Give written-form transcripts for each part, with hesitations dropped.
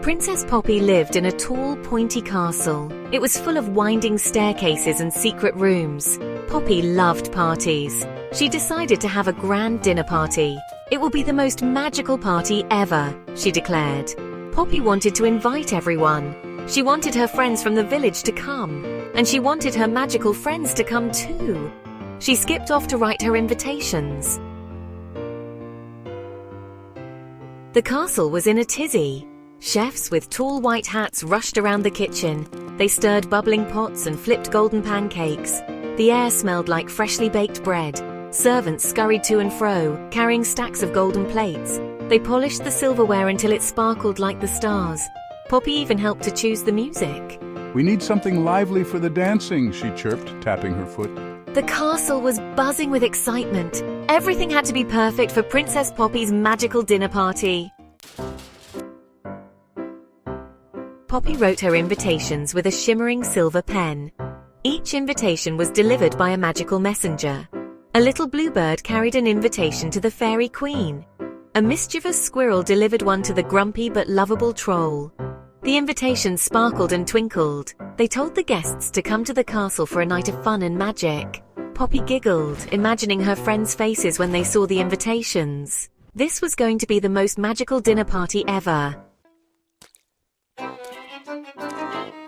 Princess Poppy lived in a tall, pointy castle. It was full of winding staircases and secret rooms. Poppy loved parties. She decided to have a grand dinner party. It will be the most magical party ever, she declared. Poppy wanted to invite everyone. She wanted her friends from the village to come, and she wanted her magical friends to come too. She skipped off to write her invitations. The castle was in a tizzy. Chefs with tall white hats rushed around the kitchen. They stirred bubbling pots and flipped golden pancakes. The air smelled like freshly baked bread. Servants scurried to and fro, carrying stacks of golden plates. They polished the silverware until it sparkled like the stars. Poppy even helped to choose the music. "We need something lively for the dancing," she chirped, tapping her foot. The castle was buzzing with excitement. Everything had to be perfect for Princess Poppy's magical dinner party. Poppy wrote her invitations with a shimmering silver pen. Each invitation was delivered by a magical messenger. A little bluebird carried an invitation to the fairy queen. A mischievous squirrel delivered one to the grumpy but lovable troll. The invitations sparkled and twinkled. They told the guests to come to the castle for a night of fun and magic. Poppy giggled, imagining her friends' faces when they saw the invitations. This was going to be the most magical dinner party ever.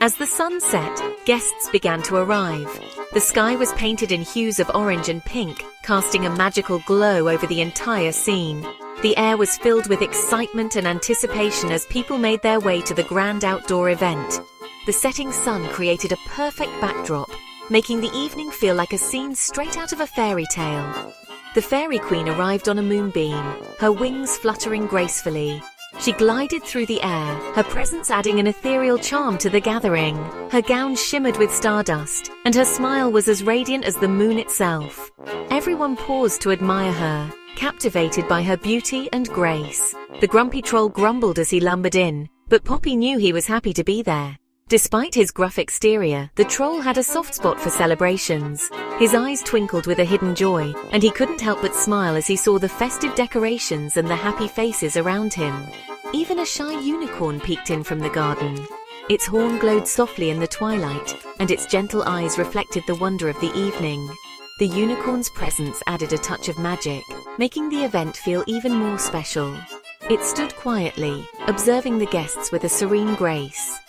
As the sun set, guests began to arrive. The sky was painted in hues of orange and pink, casting a magical glow over the entire scene. The air was filled with excitement and anticipation as people made their way to the grand outdoor event. The setting sun created a perfect backdrop, making the evening feel like a scene straight out of a fairy tale. The fairy queen arrived on a moonbeam, her wings fluttering gracefully. She glided through the air, her presence adding an ethereal charm to the gathering. Her gown shimmered with stardust, and her smile was as radiant as the moon itself. Everyone paused to admire her, captivated by her beauty and grace. The grumpy troll grumbled as he lumbered in, but Poppy knew he was happy to be there. Despite his gruff exterior, the troll had a soft spot for celebrations. His eyes twinkled with a hidden joy, and he couldn't help but smile as he saw the festive decorations and the happy faces around him. Even a shy unicorn peeked in from the garden. Its horn glowed softly in the twilight, and its gentle eyes reflected the wonder of the evening. The unicorn's presence added a touch of magic, making the event feel even more special. It stood quietly, observing the guests with a serene grace.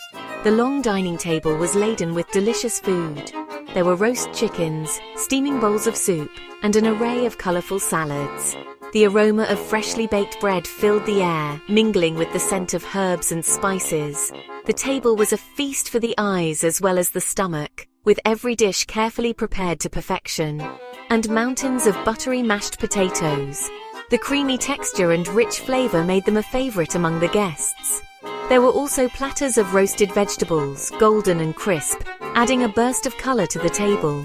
The long dining table was laden with delicious food. There were roast chickens, steaming bowls of soup, and an array of colorful salads. The aroma of freshly baked bread filled the air, mingling with the scent of herbs and spices. The table was a feast for the eyes as well as the stomach, with every dish carefully prepared to perfection. And mountains of buttery mashed potatoes. The creamy texture and rich flavor made them a favorite among the guests. There were also platters of roasted vegetables, golden and crisp, adding a burst of color to the table.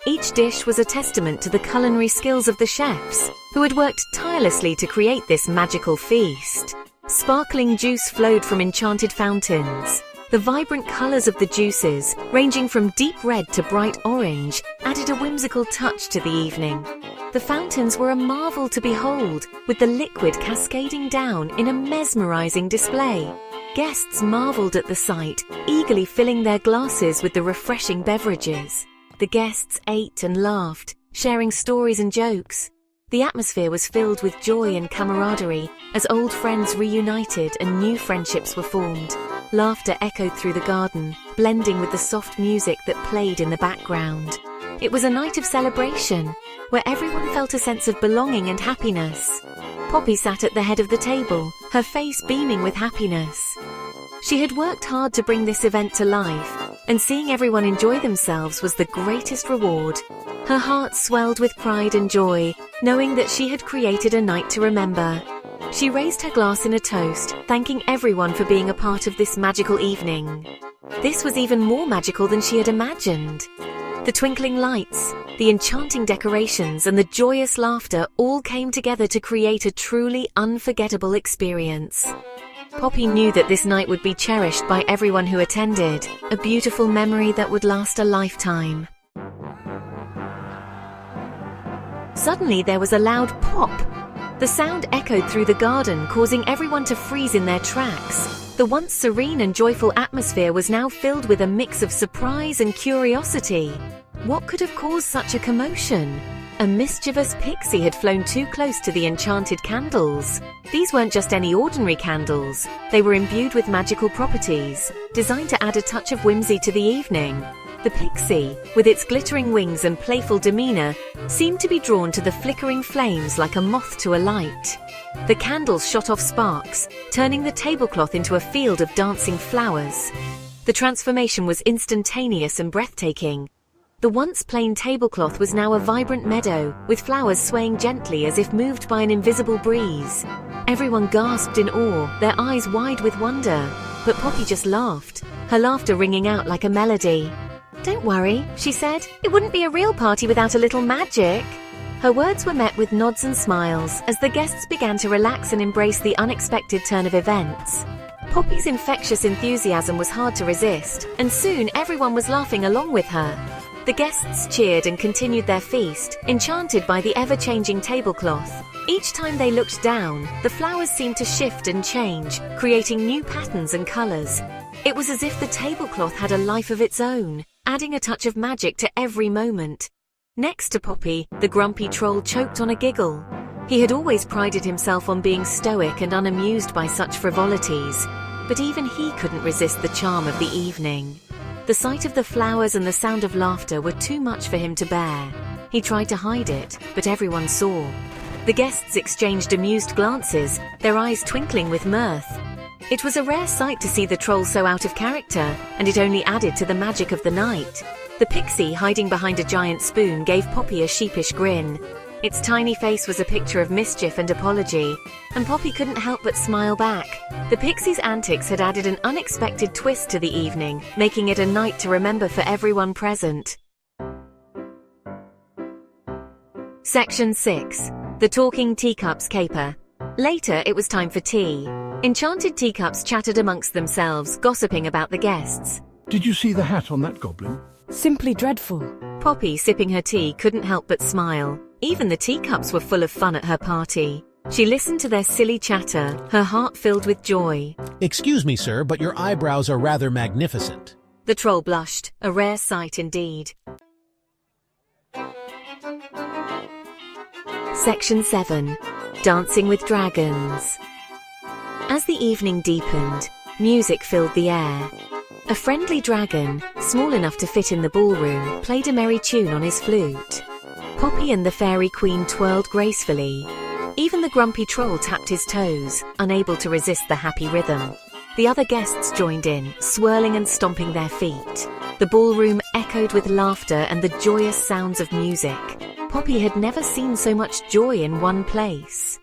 Each dish was a testament to the culinary skills of the chefs, who had worked tirelessly to create this magical feast. Sparkling juice flowed from enchanted fountains. The vibrant colors of the juices, ranging from deep red to bright orange, added a whimsical touch to the evening. The fountains were a marvel to behold, with the liquid cascading down in a mesmerizing display. Guests marveled at the sight, eagerly filling their glasses with the refreshing beverages. The guests ate and laughed, sharing stories and jokes. The atmosphere was filled with joy and camaraderie as old friends reunited and new friendships were formed. Laughter echoed through the garden, blending with the soft music that played in the background. It was a night of celebration, where everyone felt a sense of belonging and happiness. Poppy sat at the head of the table, her face beaming with happiness. She had worked hard to bring this event to life, and seeing everyone enjoy themselves was the greatest reward. Her heart swelled with pride and joy, knowing that she had created a night to remember. She raised her glass in a toast, thanking everyone for being a part of this magical evening. This was even more magical than she had imagined. The twinkling lights, the enchanting decorations, and the joyous laughter all came together to create a truly unforgettable experience. Poppy knew that this night would be cherished by everyone who attended, a beautiful memory that would last a lifetime. Suddenly there was a loud pop. The sound echoed through the garden, causing everyone to freeze in their tracks. The once serene and joyful atmosphere was now filled with a mix of surprise and curiosity. What could have caused such a commotion? A mischievous pixie had flown too close to the enchanted candles. These weren't just any ordinary candles. They were imbued with magical properties, designed to add a touch of whimsy to the evening. The pixie, with its glittering wings and playful demeanor, seemed to be drawn to the flickering flames like a moth to a light. The candles shot off sparks, turning the tablecloth into a field of dancing flowers. The transformation was instantaneous and breathtaking. The once plain tablecloth was now a vibrant meadow, with flowers swaying gently as if moved by an invisible breeze. Everyone gasped in awe, their eyes wide with wonder. But Poppy just laughed, her laughter ringing out like a melody. "Don't worry," she said. "It wouldn't be a real party without a little magic." Her words were met with nods and smiles as the guests began to relax and embrace the unexpected turn of events. Poppy's infectious enthusiasm was hard to resist, and soon everyone was laughing along with her. The guests cheered and continued their feast, enchanted by the ever-changing tablecloth. Each time they looked down, the flowers seemed to shift and change, creating new patterns and colors. It was as if the tablecloth had a life of its own, adding a touch of magic to every moment. Next to Poppy, the grumpy troll choked on a giggle. He had always prided himself on being stoic and unamused by such frivolities, but even he couldn't resist the charm of the evening. The sight of the flowers and the sound of laughter were too much for him to bear. He tried to hide it, but everyone saw. The guests exchanged amused glances, their eyes twinkling with mirth. It was a rare sight to see the troll so out of character, and it only added to the magic of the night. The pixie, hiding behind a giant spoon, gave Poppy a sheepish grin. Its tiny face was a picture of mischief and apology, and Poppy couldn't help but smile back. The pixie's antics had added an unexpected twist to the evening, making it a night to remember for everyone present. Section 6. The Talking Teacups Caper. Later, it was time for tea. Enchanted teacups chattered amongst themselves, gossiping about the guests. Did you see the hat on that goblin? Simply dreadful. Poppy, sipping her tea, couldn't help but smile. Even the teacups were full of fun at her party. She listened to their silly chatter, her heart filled with joy. "Excuse me, sir, but your eyebrows are rather magnificent." The troll blushed, a rare sight indeed. Section 7. Dancing with Dragons. As the evening deepened, music filled the air. A friendly dragon, small enough to fit in the ballroom, played a merry tune on his flute. Poppy and the fairy queen twirled gracefully. Even the grumpy troll tapped his toes, unable to resist the happy rhythm. The other guests joined in, swirling and stomping their feet. The ballroom echoed with laughter and the joyous sounds of music. Poppy had never seen so much joy in one place.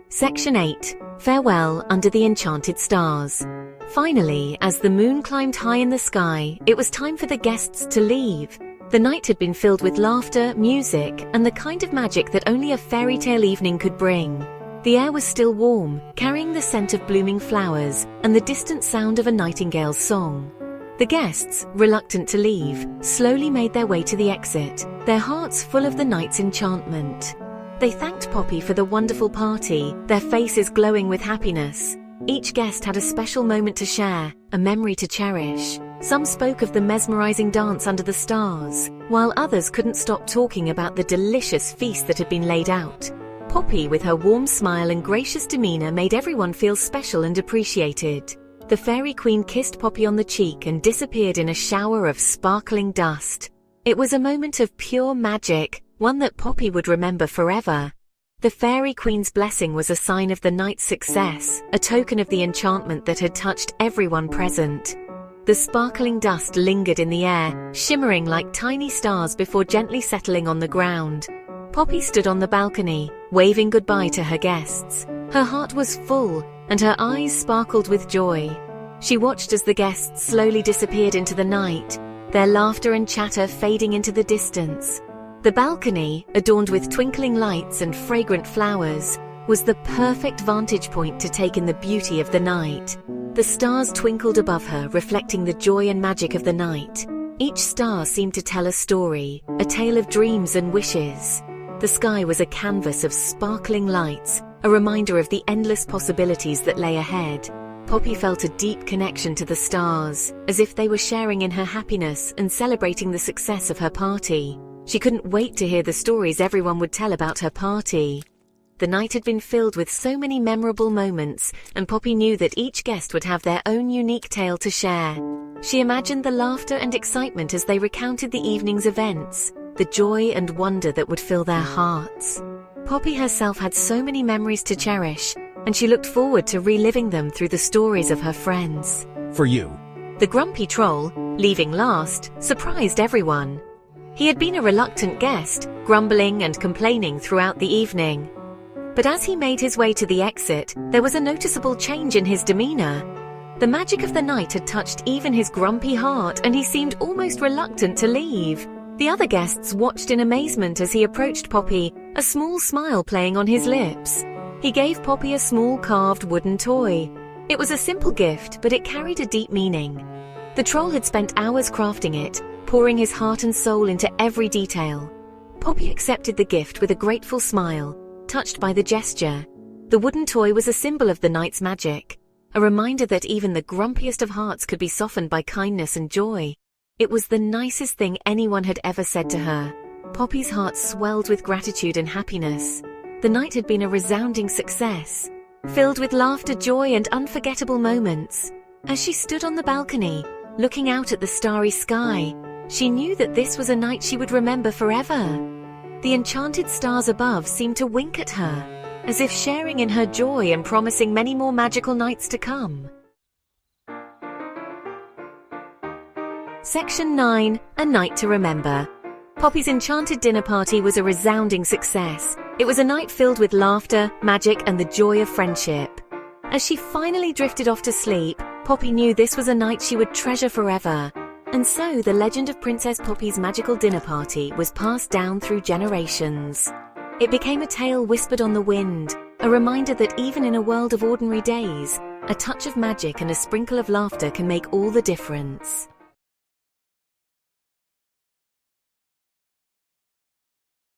Section 8. Farewell under the enchanted stars. Finally, as the moon climbed high in the sky, it was time for the guests to leave. The night had been filled with laughter, music, and the kind of magic that only a fairy tale evening could bring. The air was still warm, carrying the scent of blooming flowers and the distant sound of a nightingale's song. The guests, reluctant to leave, slowly made their way to the exit, their hearts full of the night's enchantment. They thanked Poppy for the wonderful party, their faces glowing with happiness. Each guest had a special moment to share, a memory to cherish. Some spoke of the mesmerizing dance under the stars, while others couldn't stop talking about the delicious feast that had been laid out. Poppy, with her warm smile and gracious demeanor, made everyone feel special and appreciated. The fairy queen kissed Poppy on the cheek and disappeared in a shower of sparkling dust. It was a moment of pure magic, one that Poppy would remember forever. The fairy queen's blessing was a sign of the night's success, a token of the enchantment that had touched everyone present. The sparkling dust lingered in the air, shimmering like tiny stars before gently settling on the ground. Poppy stood on the balcony, waving goodbye to her guests. Her heart was full, and her eyes sparkled with joy. She watched as the guests slowly disappeared into the night, their laughter and chatter fading into the distance. The balcony, adorned with twinkling lights and fragrant flowers, was the perfect vantage point to take in the beauty of the night. The stars twinkled above her, reflecting the joy and magic of the night. Each star seemed to tell a story, a tale of dreams and wishes. The sky was a canvas of sparkling lights, a reminder of the endless possibilities that lay ahead. Poppy felt a deep connection to the stars, as if they were sharing in her happiness and celebrating the success of her party. She couldn't wait to hear the stories everyone would tell about her party. The night had been filled with so many memorable moments, and Poppy knew that each guest would have their own unique tale to share. She imagined the laughter and excitement as they recounted the evening's events, the joy and wonder that would fill their hearts. Poppy herself had so many memories to cherish, and she looked forward to reliving them through the stories of her friends. For you. The grumpy troll, leaving last, surprised everyone. He had been a reluctant guest, grumbling and complaining throughout the evening. But as he made his way to the exit, there was a noticeable change in his demeanor. The magic of the night had touched even his grumpy heart, and he seemed almost reluctant to leave. The other guests watched in amazement as he approached Poppy, a small smile playing on his lips. He gave Poppy a small carved wooden toy. It was a simple gift, but it carried a deep meaning. The troll had spent hours crafting it, pouring his heart and soul into every detail. Poppy accepted the gift with a grateful smile, touched by the gesture. The wooden toy was a symbol of the night's magic, a reminder that even the grumpiest of hearts could be softened by kindness and joy. It was the nicest thing anyone had ever said to her. Poppy's heart swelled with gratitude and happiness. The night had been a resounding success, filled with laughter, joy, and unforgettable moments. As she stood on the balcony, looking out at the starry sky, she knew that this was a night she would remember forever. The enchanted stars above seemed to wink at her, as if sharing in her joy and promising many more magical nights to come. Section 9. A Night to Remember. Poppy's enchanted dinner party was a resounding success. It was a night filled with laughter, magic, and the joy of friendship. As she finally drifted off to sleep, Poppy knew this was a night she would treasure forever. And so the legend of Princess Poppy's magical dinner party was passed down through generations. It became a tale whispered on the wind, a reminder that even in a world of ordinary days, a touch of magic and a sprinkle of laughter can make all the difference.